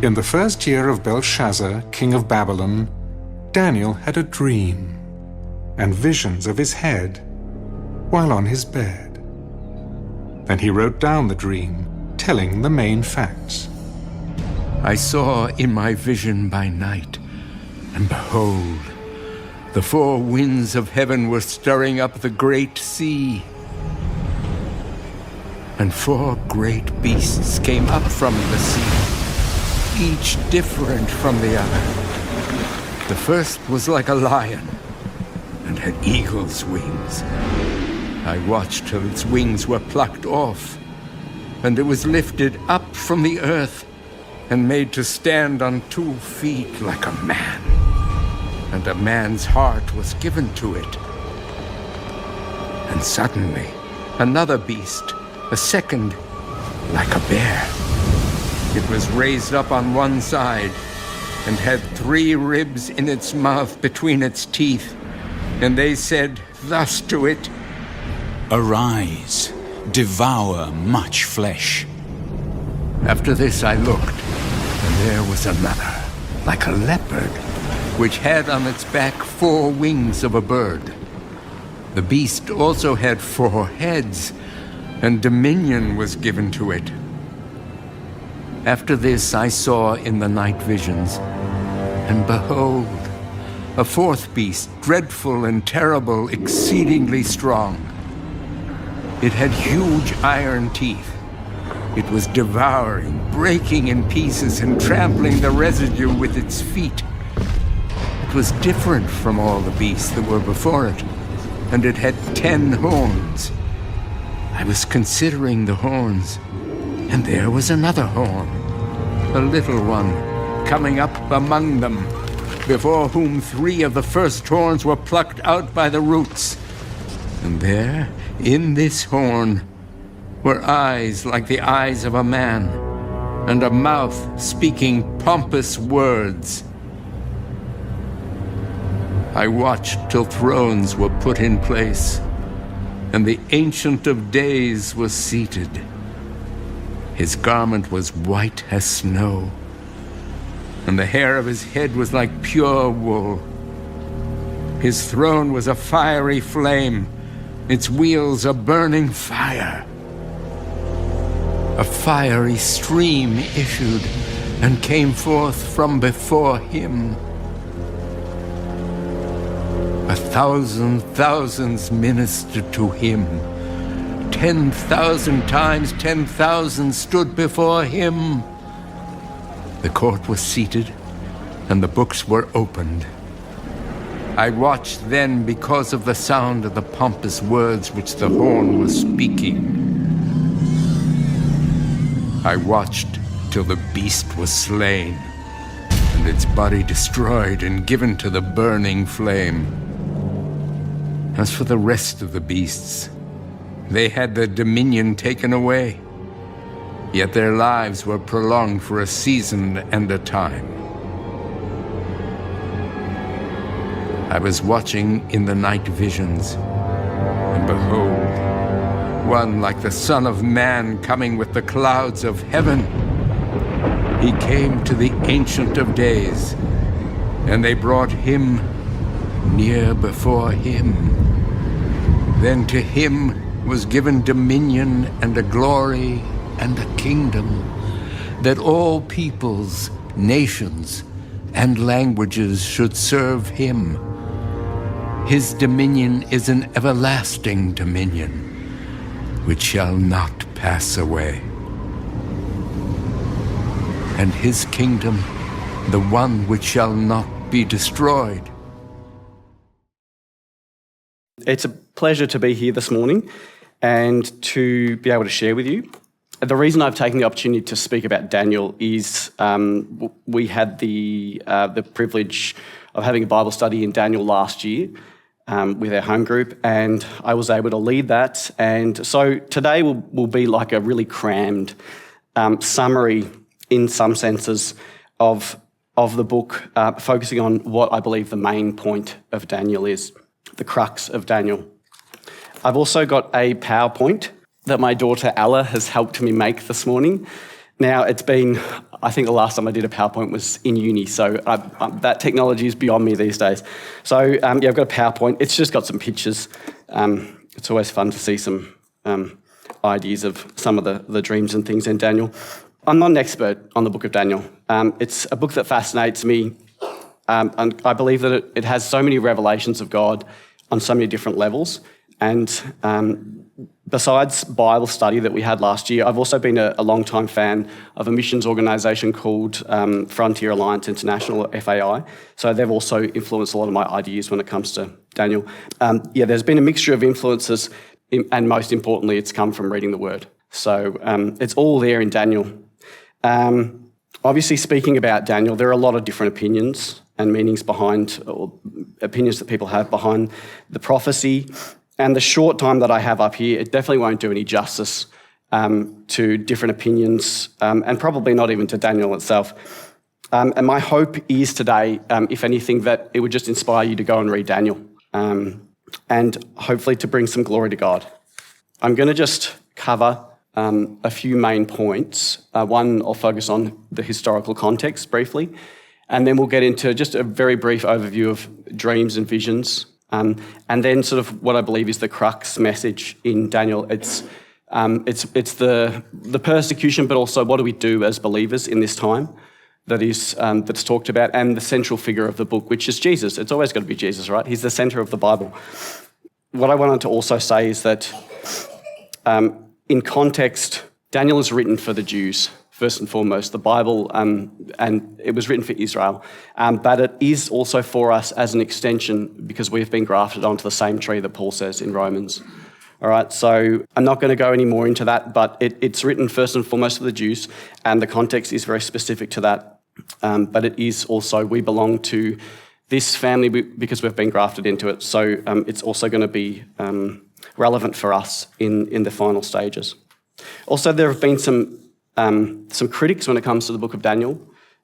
In the first year of Belshazzar, king of Babylon, Daniel had a dream and visions of his head while on his bed. Then he wrote down the dream, telling the main facts. I saw in my vision by night, and behold, the four winds of heaven were stirring up the great sea. And four great beasts came up from the sea, each different from the other. The first was like a lion and had eagle's wings. I watched till its wings were plucked off, and it was lifted up from the earth and made to stand on 2 feet like a man. And a man's heart was given to it. And suddenly, another beast, a second, like a bear. It was raised up on one side and had 3 ribs in its mouth between its teeth. And they said thus to it, "Arise, devour much flesh." After this I looked, and there was another, like a leopard, which had on its back 4 wings of a bird. The beast also had 4 heads, and dominion was given to it. After this I saw in the night visions, and behold, a 4th beast, dreadful and terrible, exceedingly strong. It had huge iron teeth. It was devouring, breaking in pieces, and trampling the residue with its feet. It was different from all the beasts that were before it, and it had 10 horns. I was considering the horns, and there was another horn, a little one, coming up among them, before whom 3 of the first horns were plucked out by the roots. And there, in this horn, were eyes like the eyes of a man, and a mouth speaking pompous words. I watched till thrones were put in place, and the Ancient of Days was seated. His garment was white as snow, and the hair of his head was like pure wool. His throne was a fiery flame, its wheels a burning fire. A fiery stream issued and came forth from before him. 1,000 thousands ministered to him. 10,000 times 10,000 stood before him. The court was seated, and the books were opened. I watched then because of the sound of the pompous words which the horn was speaking. I watched till the beast was slain, and its body destroyed and given to the burning flame. As for the rest of the beasts, they had their dominion taken away, yet their lives were prolonged for a season and a time. I was watching in the night visions, and behold, one like the Son of Man coming with the clouds of heaven. He came to the Ancient of Days, and they brought him near before him. Then to him was given dominion and a glory and a kingdom, that all peoples, nations, and languages should serve him. His dominion is an everlasting dominion, which shall not pass away. And his kingdom, the one which shall not be destroyed. It's a pleasure to be here this morning and to be able to share with you. The reason I've taken the opportunity to speak about Daniel is we had the privilege of having a Bible study in Daniel last year with our home group, and I was able to lead that. And so today will be like a really crammed summary, in some senses, of the book, focusing on what I believe the main point of Daniel is, the crux of Daniel. I've also got a PowerPoint that my daughter Ella has helped me make this morning. Now, it's been, I think the last time I did a PowerPoint was in uni, so that technology is beyond me these days. So, yeah, I've got a PowerPoint. It's just got some pictures. It's always fun to see some ideas of some of the dreams and things in Daniel. I'm not an expert on the book of Daniel. It's a book that fascinates me, and I believe that it has so many revelations of God on so many different levels. And besides Bible study that we had last year, I've also been a long-time fan of a missions organisation called Frontier Alliance International, FAI. So they've also influenced a lot of my ideas when it comes to Daniel. Yeah, there's been a mixture of influences, and most importantly, it's come from reading the Word. So it's all there in Daniel. Obviously, speaking about Daniel, there are a lot of different opinions and meanings behind, or opinions that people have behind the prophecy. And the short time that I have up here, it definitely won't do any justice to different opinions, and probably not even to Daniel itself. And my hope is today, if anything, that it would just inspire you to go and read Daniel, and hopefully to bring some glory to God. I'm going to just cover a few main points. One, I'll focus on the historical context briefly, and then we'll get into just a very brief overview of dreams and visions. And then sort of what I believe is the crux message in Daniel. It's the persecution, but also what do we do as believers in this time that's talked about, and the central figure of the book, which is Jesus. It's always got to be Jesus, right? He's the centre of the Bible. What I wanted to also say is that in context, Daniel is written for the Jews, first and foremost, the Bible, and it was written for Israel. But it is also for us as an extension because we've been grafted onto the same tree that Paul says in Romans. All right, so I'm not going to go any more into that, but it's written first and foremost for the Jews, and the context is very specific to that. But it is also, we belong to this family because we've been grafted into it. So it's also going to be relevant for us in the final stages. Also, there have been some critics when it comes to the book of Daniel.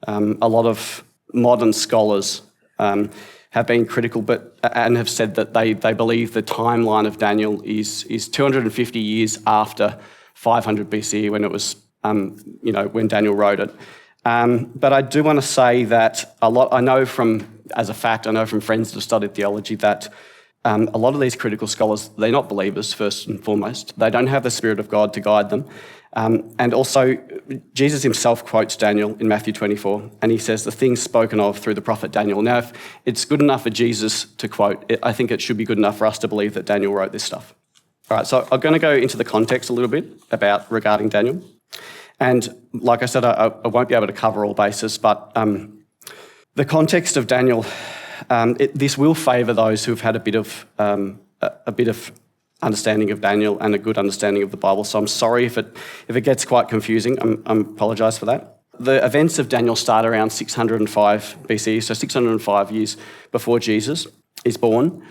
A lot of modern scholars have been critical, and have said that they believe the timeline of Daniel is 250 years after 500 BCE, when it was when Daniel wrote it. But I do want to say that I know from friends that have studied theology that a lot of these critical scholars, they're not believers first and foremost. They don't have the Spirit of God to guide them. And also, Jesus himself quotes Daniel in Matthew 24, and he says the things spoken of through the prophet Daniel. Now, if it's good enough for Jesus to quote, I think it should be good enough for us to believe that Daniel wrote this stuff. All right, so I'm going to go into the context a little bit regarding Daniel. And like I said, I won't be able to cover all bases, but the context of Daniel, this will favour those who've had a bit of understanding of Daniel and a good understanding of the Bible. So I'm sorry if it gets quite confusing. I apologise for that. The events of Daniel start around 605 BC, so 605 years before Jesus is born,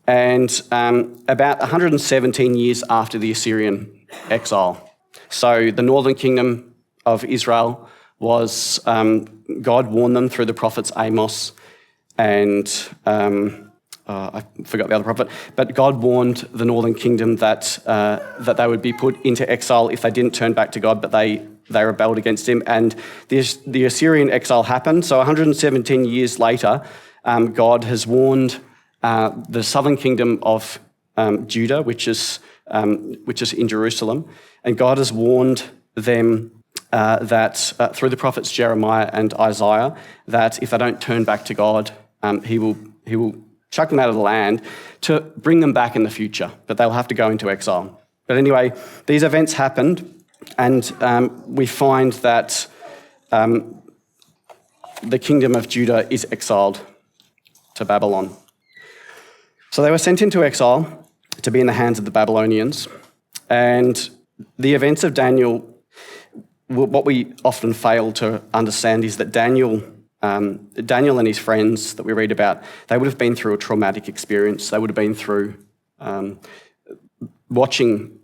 and about 117 years after the Assyrian exile. So the northern kingdom of Israel was, God warned them through the prophets Amos and I forgot the other prophet, but God warned the northern kingdom that they would be put into exile if they didn't turn back to God, but they rebelled against him. And the Assyrian exile happened. So 117 years later, God has warned the southern kingdom of Judah, which is in Jerusalem, and God has warned them that through the prophets Jeremiah and Isaiah, that if they don't turn back to God, he will chuck them out of the land to bring them back in the future, but they'll have to go into exile. But anyway, these events happened, and we find that the kingdom of Judah is exiled to Babylon. So they were sent into exile to be in the hands of the Babylonians, and the events of Daniel, what we often fail to understand is that Daniel and his friends that we read about, they would have been through a traumatic experience. They would have been through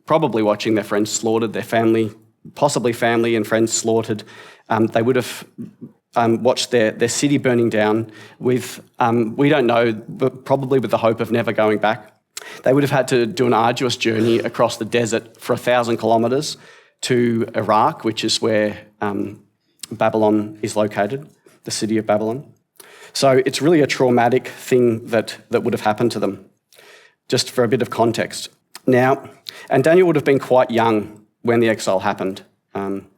probably watching their friends slaughtered, their family, possibly family and friends slaughtered. They would have watched their city burning down with, we don't know, but probably with the hope of never going back. They would have had to do an arduous journey across the desert for 1,000 kilometres to Iraq, which is where Babylon is located, the city of Babylon. So it's really a traumatic thing that would have happened to them, just for a bit of context. Now, and Daniel would have been quite young when the exile happened.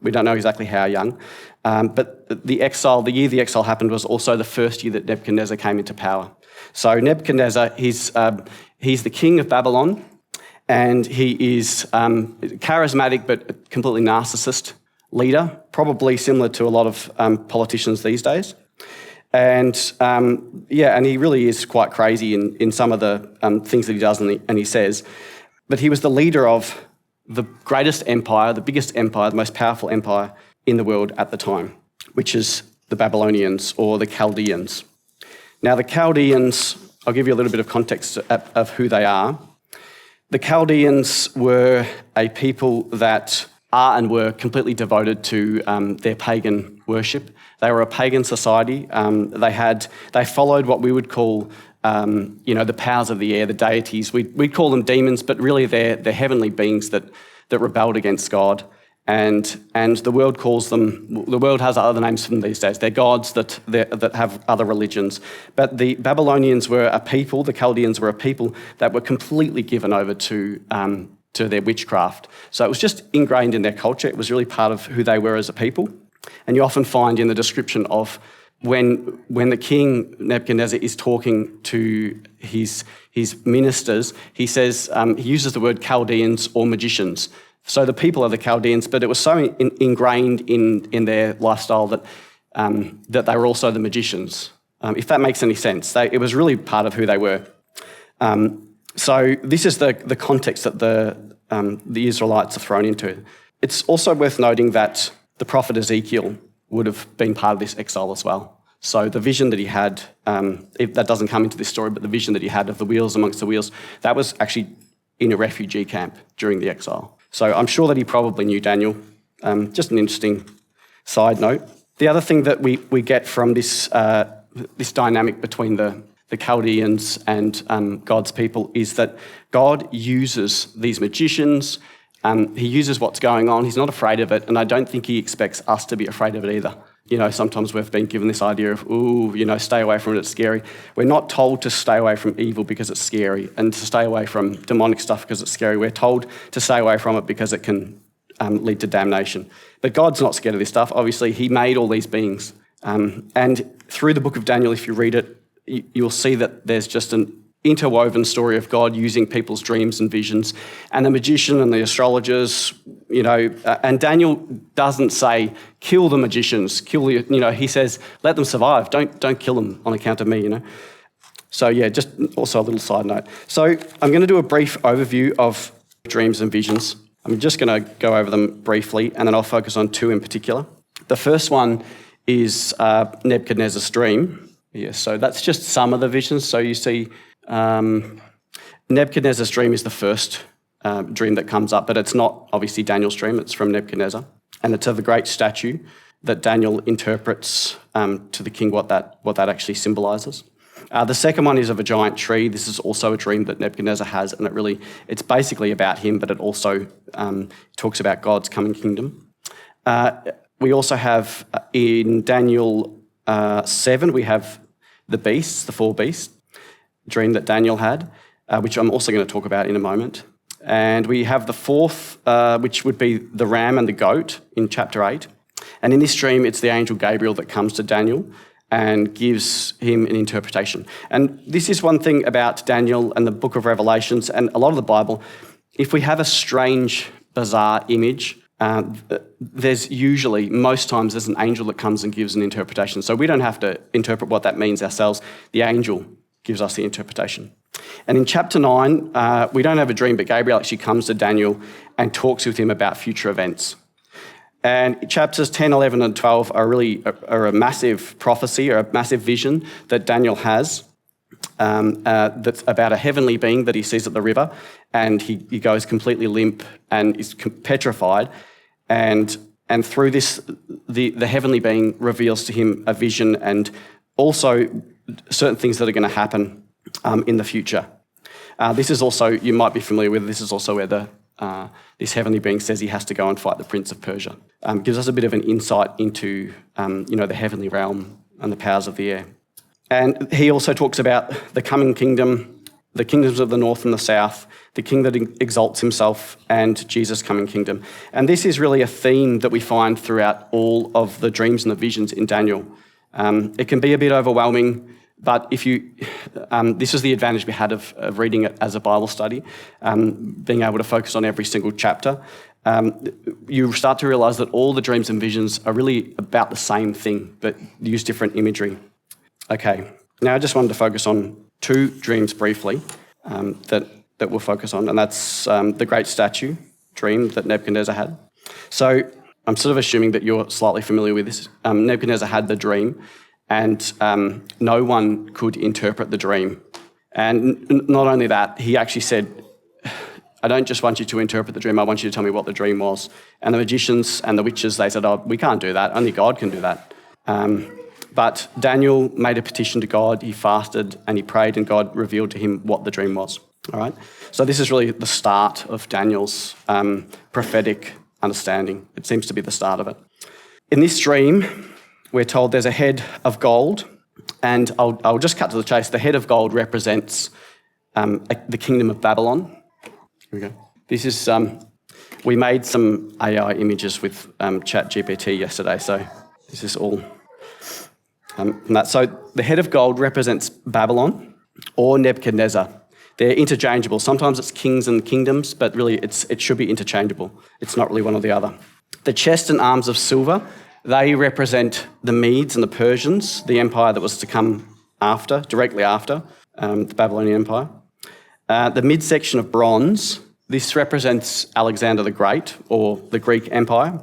We don't know exactly how young, but the year the exile happened was also the first year that Nebuchadnezzar came into power. So Nebuchadnezzar, he's the king of Babylon, and he is charismatic but completely narcissist leader, probably similar to a lot of politicians these days. And and he really is quite crazy in some of the things that he does and he says. But he was the leader of the greatest empire, the biggest empire, the most powerful empire in the world at the time, which is the Babylonians or the Chaldeans. Now, the Chaldeans, I'll give you a little bit of context of who they are. The Chaldeans were a people that are and were completely devoted to their pagan worship. They were a pagan society. They followed what we would call, the powers of the air, the deities. We'd call them demons, but really they're heavenly beings that rebelled against God. And the world calls them. The world has other names for them these days. They're gods that have other religions. But the Babylonians were a people. The Chaldeans were a people that were completely given over to their witchcraft. So it was just ingrained in their culture. It was really part of who they were as a people. And you often find in the description of when the king Nebuchadnezzar is talking to his ministers, he says he uses the word Chaldeans or magicians. So the people are the Chaldeans, but it was so ingrained in their lifestyle that they were also the magicians. If that makes any sense, it was really part of who they were. So this is the context that the Israelites are thrown into. It's also worth noting that the prophet Ezekiel would have been part of this exile as well. So the vision that he had, that doesn't come into this story, but the vision that he had of the wheels amongst the wheels, that was actually in a refugee camp during the exile. So I'm sure that he probably knew Daniel. Just an interesting side note. The other thing that we get from this dynamic between the Chaldeans and God's people is that God uses these magicians. He uses what's going on. He's not afraid of it, and I don't think he expects us to be afraid of it either. Sometimes we've been given this idea of, stay away from it, it's scary. We're not told to stay away from evil because it's scary and to stay away from demonic stuff because it's scary. We're told to stay away from it because it can lead to damnation. But God's not scared of this stuff. Obviously, he made all these beings. And through the book of Daniel, if you read it, you'll see that there's just an interwoven story of God using people's dreams and visions, and the magician and the astrologers, and Daniel doesn't say, kill the magicians, he says, let them survive, don't kill them on account of me, So yeah, just also a little side note. So I'm going to do a brief overview of dreams and visions. I'm just going to go over them briefly, and then I'll focus on two in particular. The first one is Nebuchadnezzar's dream. Yeah, so that's just some of the visions. So you see Nebuchadnezzar's dream is the first dream that comes up, but it's not obviously Daniel's dream, it's from Nebuchadnezzar. And it's of a great statue that Daniel interprets to the king what that actually symbolises. The second one is of a giant tree. This is also a dream that Nebuchadnezzar has, and it's basically about him, but it also talks about God's coming kingdom. We also have in Daniel 7, we have the beasts, the four beasts, dream that Daniel had, which I'm also going to talk about in a moment. And we have the fourth, which would be the ram and the goat in chapter 8. And in this dream, it's the angel Gabriel that comes to Daniel and gives him an interpretation. And this is one thing about Daniel and the book of Revelations and a lot of the Bible. If we have a strange, bizarre image, there's usually, most times, there's an angel that comes and gives an interpretation. So we don't have to interpret what that means ourselves. The angel gives us the interpretation. And in chapter 9, we don't have a dream, but Gabriel actually comes to Daniel and talks with him about future events. And chapters 10, 11, and 12 are a massive prophecy or a massive vision that Daniel has that's about a heavenly being that he sees at the river, and he goes completely limp and is petrified. And through this, the heavenly being reveals to him a vision and also certain things that are going to happen in the future. This is also, you might be familiar with, this is also where the this heavenly being says he has to go and fight the Prince of Persia. Gives us a bit of an insight into the heavenly realm and the powers of the air. And he also talks about the coming kingdom, the kingdoms of the north and the south, the king that exalts himself, and Jesus' coming kingdom. And this is really a theme that we find throughout all of the dreams and the visions in Daniel. It can be a bit overwhelming, but this is the advantage we had of reading it as a Bible study, being able to focus on every single chapter. You start to realise that all the dreams and visions are really about the same thing, but use different imagery. Okay, now I just wanted to focus on 2 dreams briefly that we'll focus on, and that's the great statue dream that Nebuchadnezzar had. So I'm sort of assuming that you're slightly familiar with this. Nebuchadnezzar had the dream, and no one could interpret the dream. And not only that, he actually said, I don't just want you to interpret the dream, I want you to tell me what the dream was. And the magicians and the witches, they said, oh, we can't do that, only God can do that. But Daniel made a petition to God, he fasted and he prayed, and God revealed to him what the dream was. All right? So this is really the start of Daniel's prophetic understanding. It seems to be the start of it. In this dream, we're told there's a head of gold, and I'll just cut to the chase. The head of gold represents the kingdom of Babylon. Here we go. This is, we made some AI images with ChatGPT yesterday, so this is all from that. So the head of gold represents Babylon or Nebuchadnezzar. They're interchangeable. Sometimes it's kings and kingdoms, but really it should be interchangeable. It's not really one or the other. The chest and arms of silver, they represent the Medes and the Persians, the empire that was to come directly after the Babylonian Empire. The midsection of bronze, this represents Alexander the Great, or the Greek Empire.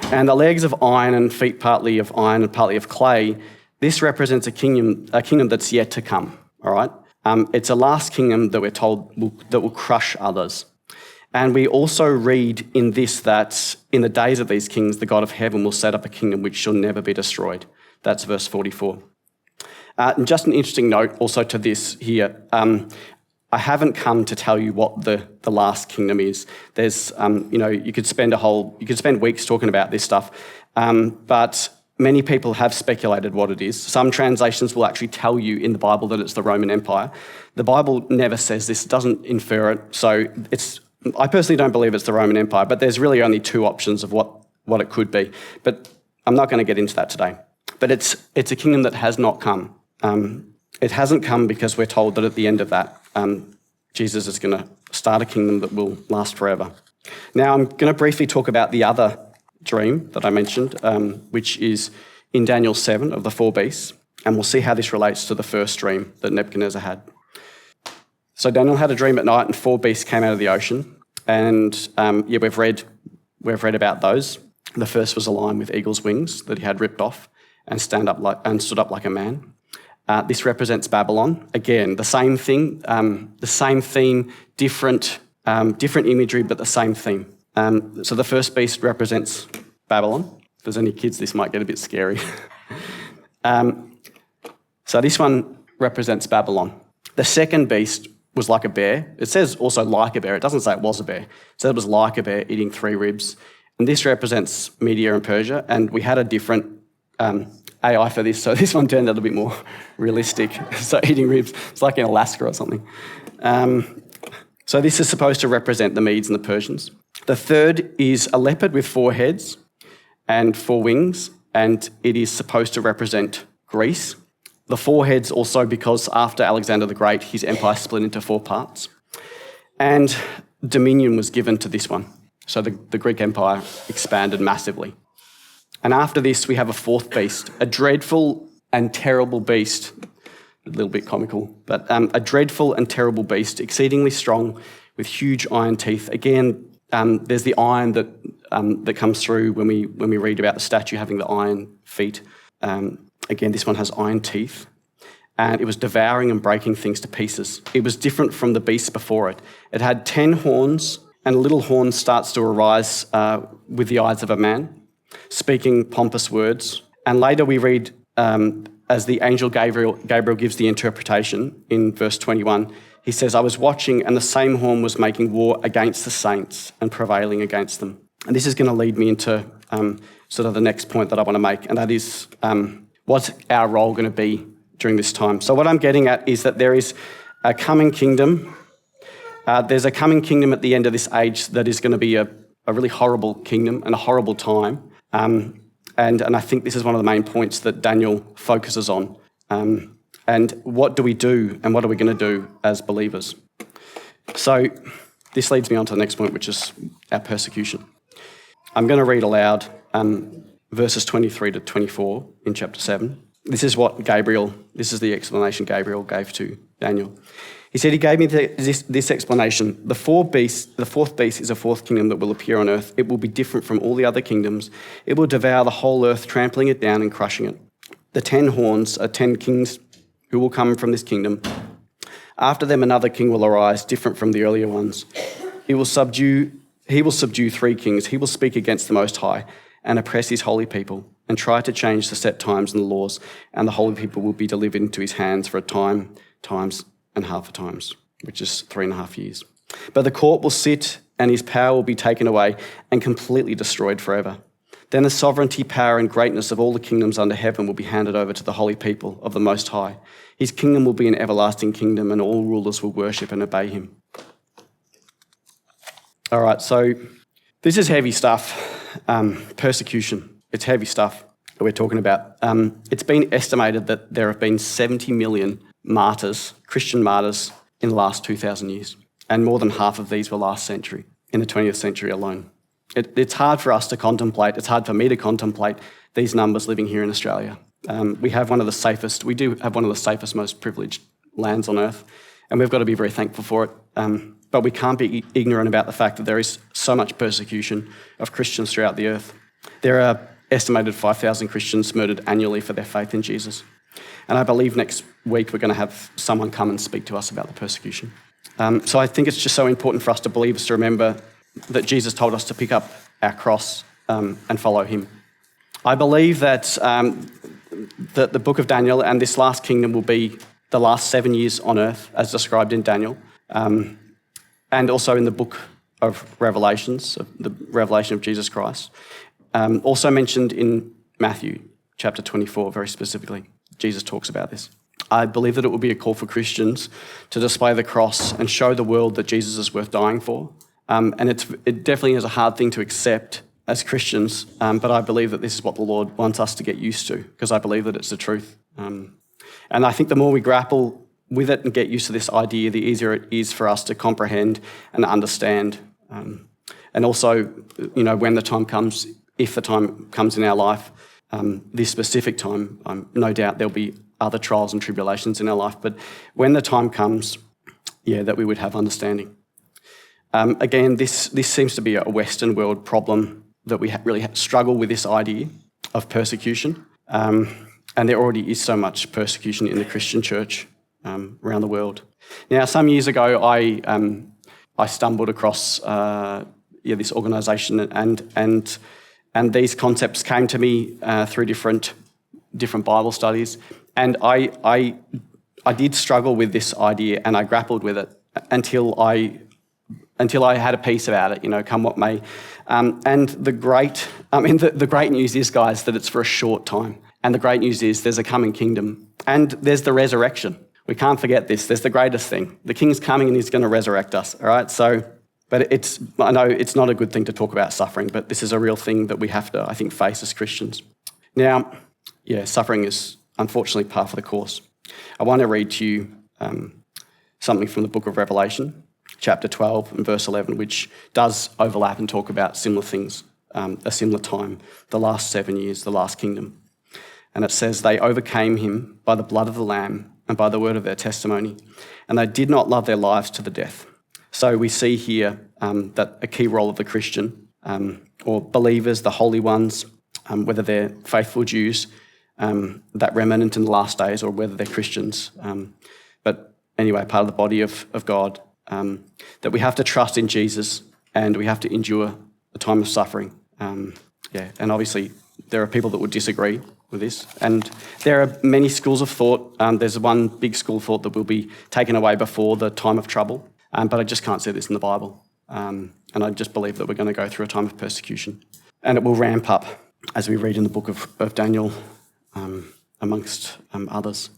And the legs of iron and feet partly of iron and partly of clay, this represents a kingdom that's yet to come, all right? It's a last kingdom that we're told that will crush others. And we also read in this that in the days of these kings, the God of heaven will set up a kingdom which shall never be destroyed. That's verse 44. And just an interesting note also to this here. I haven't come to tell you what the last kingdom is. There's, you could spend weeks talking about this stuff, but many people have speculated what it is. Some translations will actually tell you in the Bible that it's the Roman Empire. The Bible never says this, doesn't infer it. So I personally don't believe it's the Roman Empire, but there's really only 2 options of what it could be. But I'm not going to get into that today. But it's a kingdom that has not come. It hasn't come because we're told that at the end of that, Jesus is going to start a kingdom that will last forever. Now, I'm going to briefly talk about the other dream that I mentioned, which is in Daniel 7 of the 4 beasts, and we'll see how this relates to the first dream that Nebuchadnezzar had. So Daniel had a dream at night, and 4 beasts came out of the ocean, and we've read about those. The first was a lion with eagle's wings that he had ripped off and stood up like a man. This represents Babylon. Again, the same thing, the same theme, different imagery, but the same theme. So the first beast represents Babylon. If there's any kids, this might get a bit scary. So this one represents Babylon. The second beast was like a bear. It says also like a bear. It doesn't say it was a bear. It said it was like a bear eating 3 ribs. And this represents Media and Persia. And we had a different AI for this, so this one turned out a bit more realistic. So eating ribs, it's like in Alaska or something. So this is supposed to represent the Medes and the Persians. The third is a leopard with 4 heads and 4 wings, and it is supposed to represent Greece. The 4 heads also because after Alexander the Great, his empire split into 4 parts. And dominion was given to this one. So the Greek Empire expanded massively. And after this, we have a 4th beast, a dreadful and terrible beast, a little bit comical, but a dreadful and terrible beast, exceedingly strong, with huge iron teeth. Again, there's the iron that comes through when we read about the statue having the iron feet. Again, this one has iron teeth, and it was devouring and breaking things to pieces. It was different from the beasts before it. It had 10 horns, and a little horn starts to arise with the eyes of a man, speaking pompous words. And later we read, as the angel Gabriel gives the interpretation in verse 21, he says, I was watching and the same horn was making war against the saints and prevailing against them. And this is going to lead me into sort of the next point that I want to make, and that is what's our role going to be during this time. So what I'm getting at is that there is a coming kingdom. There's a coming kingdom at the end of this age that is going to be a really horrible kingdom and a horrible time. And I think this is one of the main points that Daniel focuses on. And what do we do and what are we going to do as believers? So this leads me on to the next point, which is our persecution. I'm going to read aloud verses 23 to 24 in chapter 7. This is the explanation Gabriel gave to Daniel. He said, he gave me this explanation. The fourth beast is a fourth kingdom that will appear on earth. It will be different from all the other kingdoms. It will devour the whole earth, trampling it down and crushing it. The 10 horns are 10 kings who will come from this kingdom. After them, another king will arise, different from the earlier ones. He will subdue 3 kings. He will speak against the Most High and oppress his holy people and try to change the set times and the laws, and the holy people will be delivered into his hands for a time, times, and half a times, which is 3.5 years. But the court will sit and his power will be taken away and completely destroyed forever. Then the sovereignty, power, and greatness of all the kingdoms under heaven will be handed over to the holy people of the Most High. His kingdom will be an everlasting kingdom, and all rulers will worship and obey him. All right, so this is heavy stuff. Persecution. It's heavy stuff that we're talking about. It's been estimated that there have been 70 million martyrs, Christian martyrs, in the last 2,000 years. And more than half of these were last century, in the 20th century alone. It's hard for us to contemplate, it's hard for me to contemplate these numbers living here in Australia. We do have one of the safest, most privileged lands on earth, and we've got to be very thankful for it. But we can't be ignorant about the fact that there is so much persecution of Christians throughout the earth. There are estimated 5,000 Christians murdered annually for their faith in Jesus. And I believe next week we're going to have someone come and speak to us about the persecution. So I think it's just so important for us to believers to remember that Jesus told us to pick up our cross and follow him. I believe that the book of Daniel and this last kingdom will be the last 7 years on earth, as described in Daniel, and also in the book of Revelations, of the revelation of Jesus Christ. Also mentioned in Matthew chapter 24, very specifically. Jesus talks about this. I believe that it will be a call for Christians to display the cross and show the world that Jesus is worth dying for. And it definitely is a hard thing to accept as Christians, but I believe that this is what the Lord wants us to get used to, because I believe that it's the truth. And I think the more we grapple with it and get used to this idea, the easier it is for us to comprehend and understand. And also, when the time comes, if the time comes in our life, this specific time, no doubt there'll be other trials and tribulations in our life, but when the time comes, that we would have understanding. Again, this seems to be a Western world problem that we really struggle with this idea of persecution. And there already is so much persecution in the Christian church around the world. Now, some years ago, I stumbled across this organisation, and these concepts came to me through different Bible studies, and I did struggle with this idea, and I grappled with it until I had a peace about it, come what may. And the great news is, guys, that it's for a short time. And the great news is there's a coming kingdom. And there's the resurrection. We can't forget this. There's the greatest thing. The king's coming and he's going to resurrect us, all right? But I know it's not a good thing to talk about suffering, but this is a real thing that we have to, I think, face as Christians. Now, suffering is unfortunately par for the course. I want to read to you something from the book of Revelation, chapter 12 and verse 11, which does overlap and talk about similar things, a similar time, the last 7 years, the last kingdom. And it says, they overcame him by the blood of the Lamb and by the word of their testimony, and they did not love their lives to the death. So we see here that a key role of the Christian, or believers, the holy ones, whether they're faithful Jews, that remnant in the last days, or whether they're Christians. But anyway, part of the body of God, that we have to trust in Jesus and we have to endure a time of suffering. And obviously there are people that would disagree with this. And there are many schools of thought. There's one big school of thought that will be taken away before the time of trouble, but I just can't see this in the Bible. And I just believe that we're going to go through a time of persecution. And it will ramp up as we read in the book of Daniel, amongst others.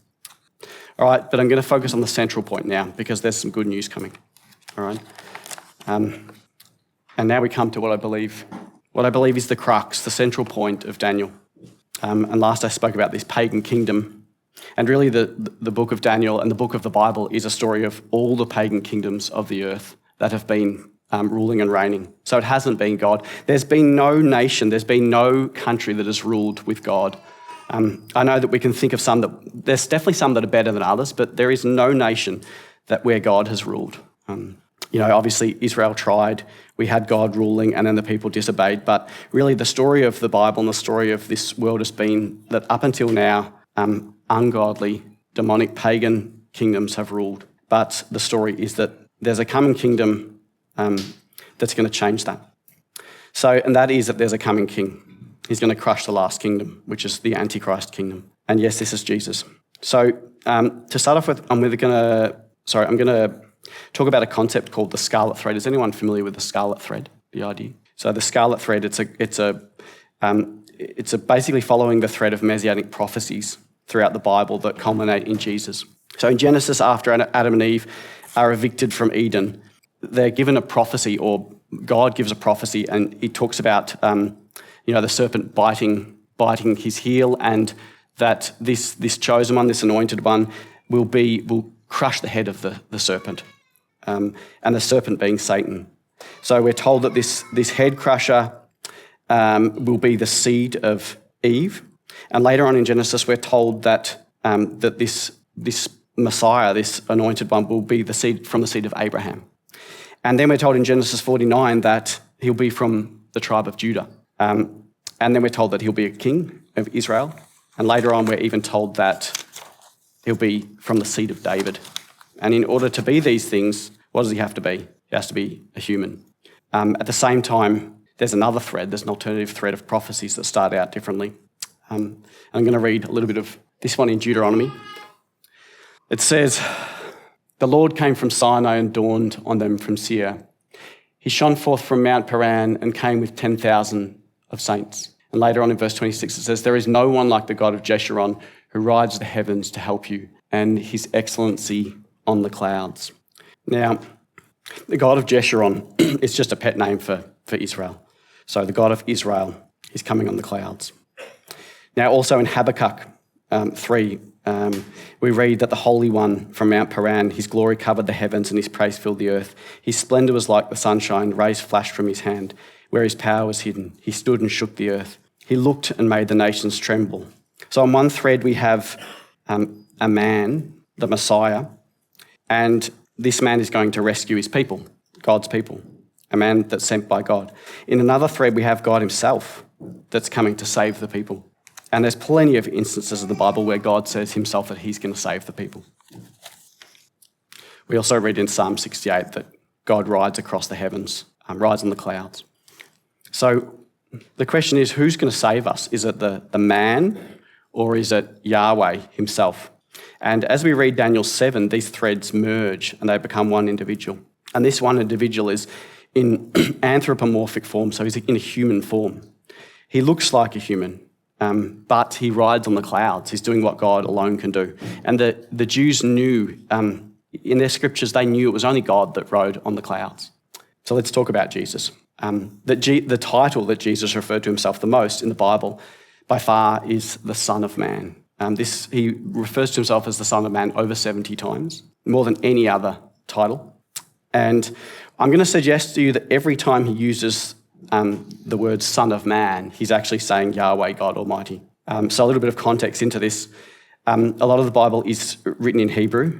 All right, but I'm going to focus on the central point now because there's some good news coming. All right. And now we come to what I believe is the crux, the central point of Daniel. And last I spoke about this pagan kingdom. And really the book of Daniel and the book of the Bible is a story of all the pagan kingdoms of the earth that have been ruling and reigning. So it hasn't been God. There's been no nation, there's been no country that has ruled with God. I know that we can think of there's definitely some that are better than others, but there is no nation where God has ruled. Obviously Israel tried, we had God ruling, and then the people disobeyed. But really the story of the Bible and the story of this world has been that up until now, ungodly, demonic, pagan kingdoms have ruled. But the story is that there's a coming kingdom that's going to change that. And that is that there's a coming king. He's going to crush the last kingdom, which is the Antichrist kingdom. And yes, this is Jesus. So to start off with, I'm going to talk about a concept called the scarlet thread. Is anyone familiar with the scarlet thread, the idea? So the scarlet thread, it's basically following the thread of messianic prophecies throughout the Bible that culminate in Jesus. So in Genesis, after Adam and Eve are evicted from Eden, they're given a prophecy, or God gives a prophecy, and it talks about the serpent biting his heel, and that this chosen one, this anointed one, will crush the head of the serpent, and the serpent being Satan. So we're told that this head crusher will be the seed of Eve, and later on in Genesis we're told that this Messiah, this anointed one, will be from the seed of Abraham. And then we're told in Genesis 49 that he'll be from the tribe of Judah. And then we're told that he'll be a king of Israel. And later on we're even told that he'll be from the seed of David. And in order to be these things, what does he have to be? He has to be a human. At the same time, there's another thread, there's an alternative thread of prophecies that start out differently. I'm going to read a little bit of this one in Deuteronomy. It says, "The Lord came from Sinai and dawned on them from Seir. He shone forth from Mount Paran and came with 10,000 of saints." And later on in verse 26 it says, "There is no one like the God of Jeshurun who rides the heavens to help you, and his excellency on the clouds." Now, the God of Jeshurun is just a pet name for Israel. So the God of Israel is coming on the clouds. Now also in Habakkuk 3, we read that the Holy One from Mount Paran, his glory covered the heavens and his praise filled the earth. His splendour was like the sunshine, rays flashed from his hand. Where his power was hidden, he stood and shook the earth. He looked and made the nations tremble. So on one thread we have a man, the Messiah, and this man is going to rescue his people, God's people, a man that's sent by God. In another thread we have God himself that's coming to save the people. And there's plenty of instances of the Bible where God says himself that he's going to save the people. We also read in Psalm 68 that God rides across the heavens, rides on the clouds. So the question is, who's going to save us? Is it the man, or is it Yahweh himself? And as we read Daniel 7, these threads merge and they become one individual. And this one individual is in anthropomorphic form, so he's in a human form. He looks like a human, but he rides on the clouds. He's doing what God alone can do. And the Jews knew, in their scriptures, they knew it was only God that rode on the clouds. So let's talk about Jesus. The title that Jesus referred to himself the most in the Bible, by far, is the Son of Man. He refers to himself as the Son of Man over 70 times, more than any other title. And I'm going to suggest to you that every time he uses the word Son of Man, he's actually saying Yahweh, God Almighty. So a little bit of context into this. A lot of the Bible is written in Hebrew.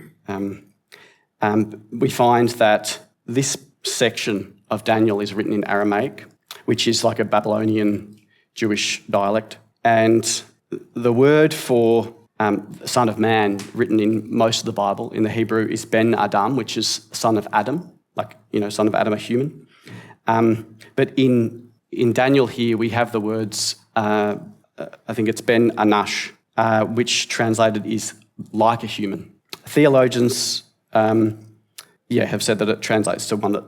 We find that this section of Daniel is written in Aramaic, which is like a Babylonian Jewish dialect. And the word for Son of Man written in most of the Bible in the Hebrew is Ben Adam, which is son of Adam, son of Adam, a human. But in Daniel here, we have the words I think it's Ben Anash, which translated is like a human. Theologians have said that it translates to one that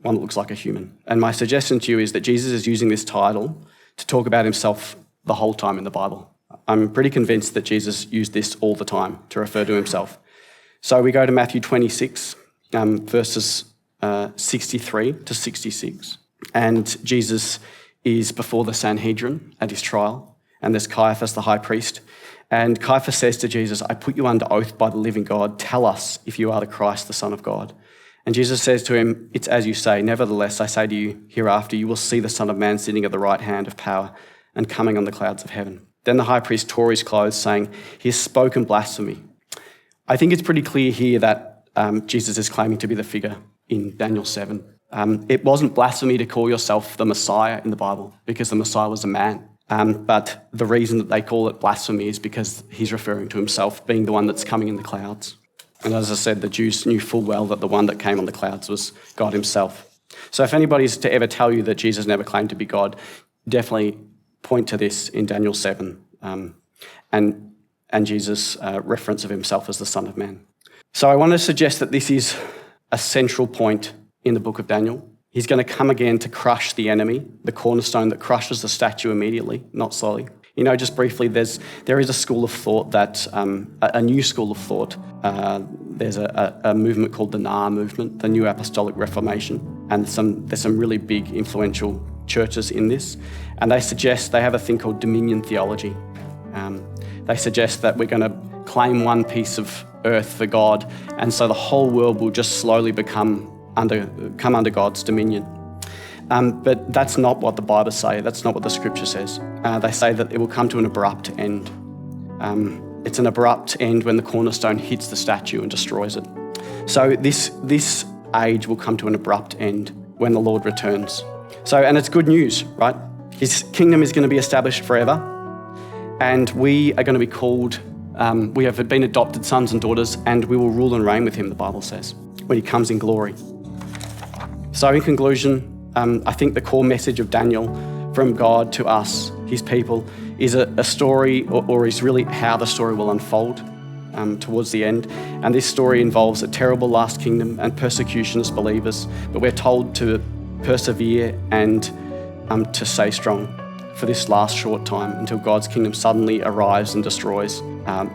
looks like a human. And my suggestion to you is that Jesus is using this title to talk about himself the whole time in the Bible. I'm pretty convinced that Jesus used this all the time to refer to himself. So we go to Matthew 26, verses 63 to 66. And Jesus is before the Sanhedrin at his trial, and there's Caiaphas, the high priest. And Caiaphas says to Jesus, "I put you under oath by the living God. Tell us if you are the Christ, the Son of God." And Jesus says to him, "It's as you say. Nevertheless, I say to you, hereafter you will see the Son of Man sitting at the right hand of power and coming on the clouds of heaven." Then the high priest tore his clothes, saying, "He has spoken blasphemy." I think it's pretty clear here that Jesus is claiming to be the figure in Daniel 7. It wasn't blasphemy to call yourself the Messiah in the Bible, because the Messiah was a man. But the reason that they call it blasphemy is because he's referring to himself being the one that's coming in the clouds. And as I said, the Jews knew full well that the one that came on the clouds was God himself. So if anybody's to ever tell you that Jesus never claimed to be God, definitely point to this in Daniel 7 and Jesus' reference of himself as the Son of Man. So I want to suggest that this is a central point in the book of Daniel. He's going to come again to crush the enemy, the cornerstone that crushes the statue immediately, not slowly. You know, just briefly, there is a school of thought that, a new school of thought. There's a movement called the NAR movement, the New Apostolic Reformation, and there's some really big influential churches in this. And they have a thing called dominion theology. They suggest that we're going to claim one piece of earth for God, and so the whole world will just slowly come under God's dominion. But that's not what the Bible says. That's not what the Scripture says. They say that it will come to an abrupt end. It's an abrupt end when the cornerstone hits the statue and destroys it. So this age will come to an abrupt end when the Lord returns. And it's good news, right? His kingdom is going to be established forever, and we are going to be called, we have been adopted sons and daughters, and we will rule and reign with him, the Bible says, when he comes in glory. So in conclusion, I think the core message of Daniel from God to us, his people, is a story, or is really how the story will unfold towards the end. And this story involves a terrible last kingdom and persecution as believers, but we're told to persevere and to stay strong for this last short time until God's kingdom suddenly arrives and destroys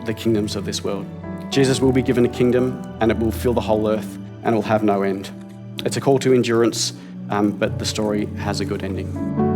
the kingdoms of this world. Jesus will be given a kingdom, and it will fill the whole earth, and it will have no end. It's a call to endurance, but the story has a good ending.